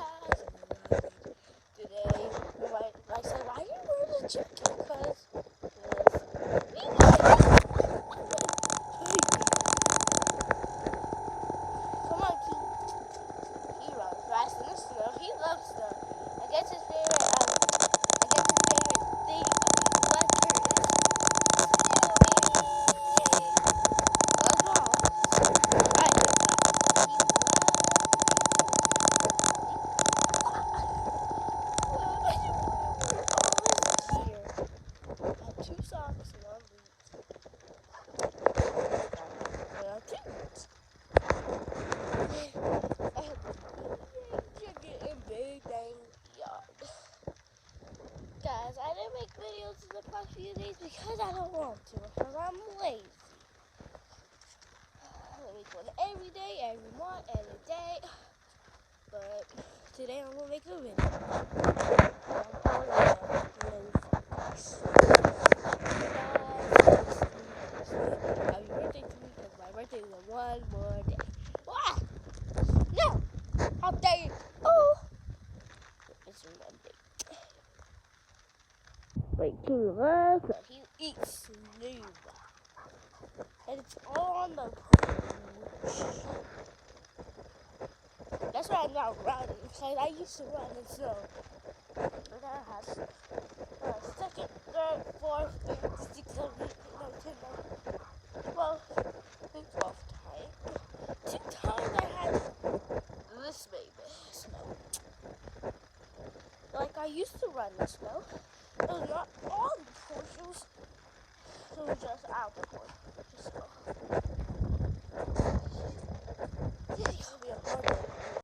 guys, today, I said, why are you wearing a jacket? Because we come on, he runs fast in the snow. He loves snow. I guess his favorite, thing, letter is Let's go. I know that. He I have 2 socks and 1 boot. I have 2 boots. I have a jacket and big dang yard. Guys, I didn't make videos in the past few days because I don't want to, because I'm lazy. I make one every day, every month, every day. But today I'm gonna make a video. Happy birthday to me because my birthday is in 1 more day. Ah! No! How dare you? Oh! It's in 1 day. Wait, King loves that he eats noob. And it's on the porch. That's why I'm not running, because I used to run in snow. And I have second, third, fourth, fifth, sixth, seventh, eighth, ninth, 10th, 12th, I think 12th time. 2 times I had this baby snow. Like I used to run in snow. It was not on the porch, it was just out the porch. Just go.